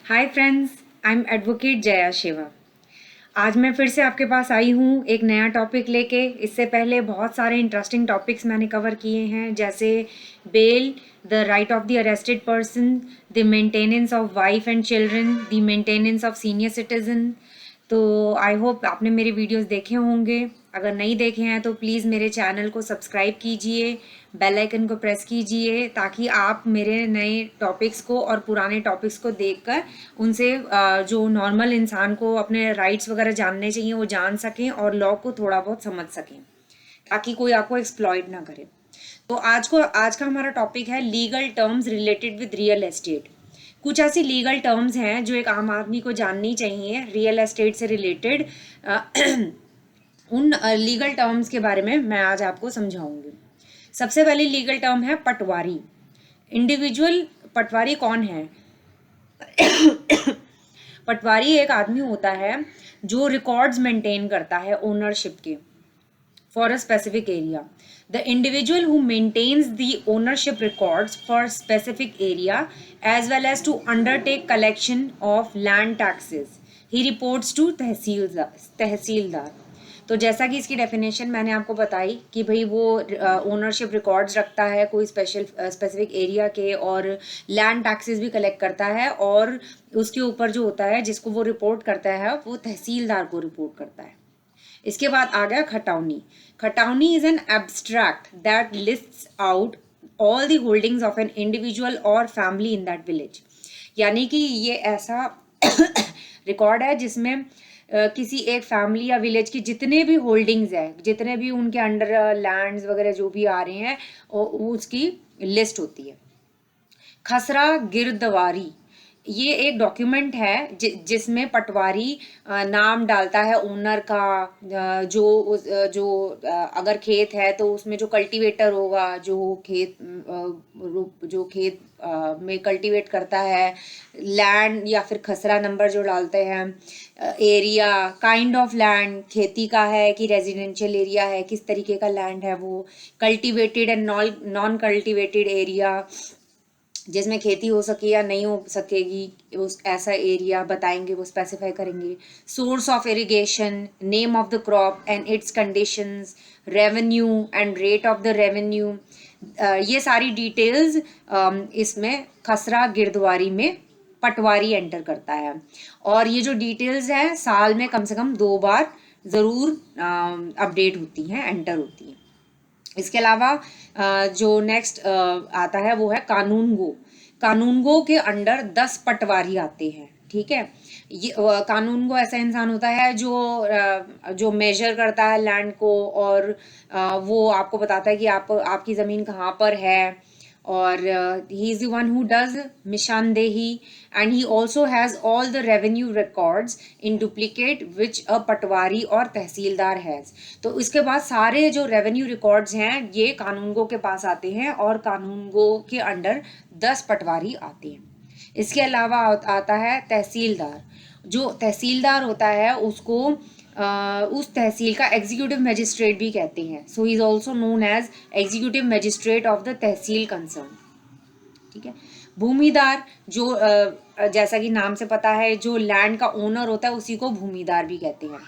Hi friends, I am advocate Jaya Shiva. आज मैं फिर से आपके पास आई हूँ एक नया टॉपिक लेके। इससे पहले बहुत सारे इंटरेस्टिंग टॉपिक्स मैंने कवर किए हैं, जैसे bail, the right of the arrested person, the maintenance of wife and children, the maintenance of senior citizen. तो आई होप आपने मेरे वीडियोस देखे होंगे। अगर नहीं देखे हैं तो प्लीज़ मेरे चैनल को सब्सक्राइब कीजिए, बेल आइकन को प्रेस कीजिए, ताकि आप मेरे नए टॉपिक्स को और पुराने टॉपिक्स को देखकर उनसे जो नॉर्मल इंसान को अपने राइट्स वगैरह जानने चाहिए वो जान सकें और लॉ को थोड़ा बहुत समझ सकें, ताकि कोई आपको एक्सप्लॉइट ना करे। तो आज का हमारा टॉपिक है legal terms related with real estate. कुछ ऐसी लीगल टर्म्स हैं जो एक आम आदमी को जाननी चाहिए रियल एस्टेट से रिलेटेड। उन लीगल टर्म्स के बारे में मैं आज आपको समझाऊंगी। सबसे पहली लीगल टर्म है पटवारी। इंडिविजुअल पटवारी कौन है? पटवारी एक आदमी होता है जो रिकॉर्ड्स मेंटेन करता है ओनरशिप के for a specific area. The individual who maintains the ownership records for specific area as well as to undertake collection of land taxes. He reports to तहसीलदार। तो जैसा कि इसकी डेफिनेशन मैंने आपको बताई कि भाई वो ओनरशिप रिकॉर्ड्स रखता है कोई स्पेसिफिक एरिया के, और लैंड टैक्सेस भी कलेक्ट करता है, और उसके ऊपर जो होता है जिसको वो रिपोर्ट करता है वो तहसीलदार को रिपोर्ट करता है। इसके बाद आ गया khatauni. Khatauni is an abstract that lists out all the holdings of an individual or family in that village. यानी कि ये ऐसा रिकॉर्ड है जिसमें किसी एक फैमिली या विलेज की जितने भी होल्डिंग्स है, जितने भी उनके अंडर लैंड्स वगैरह जो भी आ रहे हैं, उसकी लिस्ट होती है। खसरा गिरदवारी ये एक डॉक्यूमेंट है जिसमें पटवारी नाम डालता है ओनर का। जो अगर खेत है तो उसमें जो कल्टीवेटर होगा, जो खेत में कल्टीवेट करता है, लैंड या फिर खसरा नंबर जो डालते हैं, एरिया, काइंड ऑफ लैंड, खेती का है कि रेजिडेंशियल एरिया है, किस तरीके का लैंड है वो, cultivated and non cultivated area, जिसमें खेती हो सके या नहीं हो सकेगी, उस ऐसा एरिया बताएंगे, वो स्पेसिफाई करेंगे। Source of irrigation, name of the crop and it's conditions, revenue and rate of the revenue, ये सारी डिटेल्स इसमें खसरा गिरदवारी में पटवारी एंटर करता है। और ये जो डिटेल्स हैं साल में कम से कम 2 बार ज़रूर अपडेट होती हैं, एंटर होती हैं। इसके अलावा जो नेक्स्ट आता है वो है कानूनगो। कानूनगो के अंडर 10 पटवारी आते हैं, ठीक है। ये कानूनगो ऐसा इंसान होता है जो मेजर करता है लैंड को, और वो आपको बताता है कि आपकी ज़मीन कहाँ पर है, और he is the one who does निशानदेही, and he also has all the revenue records in duplicate which a पटवारी और तहसीलदार has। तो इसके बाद सारे जो रेवेन्यू रिकॉर्ड्स हैं ये कानूनगो के पास आते हैं, और कानूनगो के अंडर 10 पटवारी आते हैं। इसके अलावा आता है तहसीलदार। जो तहसीलदार होता है उसको उस तहसील का एग्जीक्यूटिव मजिस्ट्रेट भी कहते हैं। So he is also known as executive magistrate of the tehsil concern, ठीक है। भूमिदार, जो जैसा कि नाम से पता है जो लैंड का ओनर होता है उसी को भूमिदार भी कहते हैं।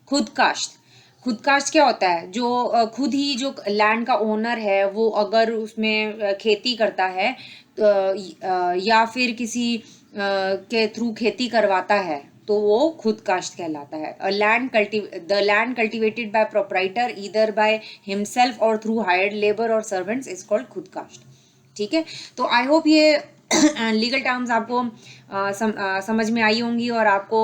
खुदकाश्त। खुदकाश्त क्या होता है? जो खुद ही जो लैंड का ओनर है वो अगर उसमें खेती करता है या फिर किसी के थ्रू खेती करवाता है तो वो खुदकाश्त कहलाता है। The land cultivated by proprietor either by himself और थ्रू हायर्ड लेबर और सर्वेंट्स इज कॉल्ड खुदकाश्त, ठीक है। तो आई होप ये लीगल टर्म्स आपको समझ में आई होंगी, और आपको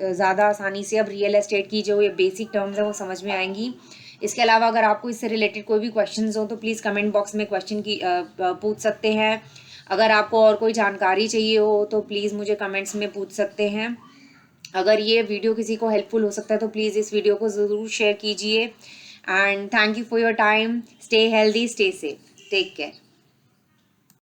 ज़्यादा आसानी से अब रियल एस्टेट की जो ये बेसिक टर्म्स है वो समझ में आएंगी। इसके अलावा अगर आपको इससे रिलेटेड कोई भी क्वेश्चंस हो तो प्लीज़ कमेंट बॉक्स में क्वेश्चन की पूछ सकते हैं। अगर आपको और कोई जानकारी चाहिए हो तो प्लीज़ मुझे कमेंट्स में पूछ सकते हैं। अगर ये वीडियो किसी को हेल्पफुल हो सकता है तो प्लीज़ इस वीडियो को ज़रूर शेयर कीजिए। And thank you for your time. Stay healthy, stay safe, take care.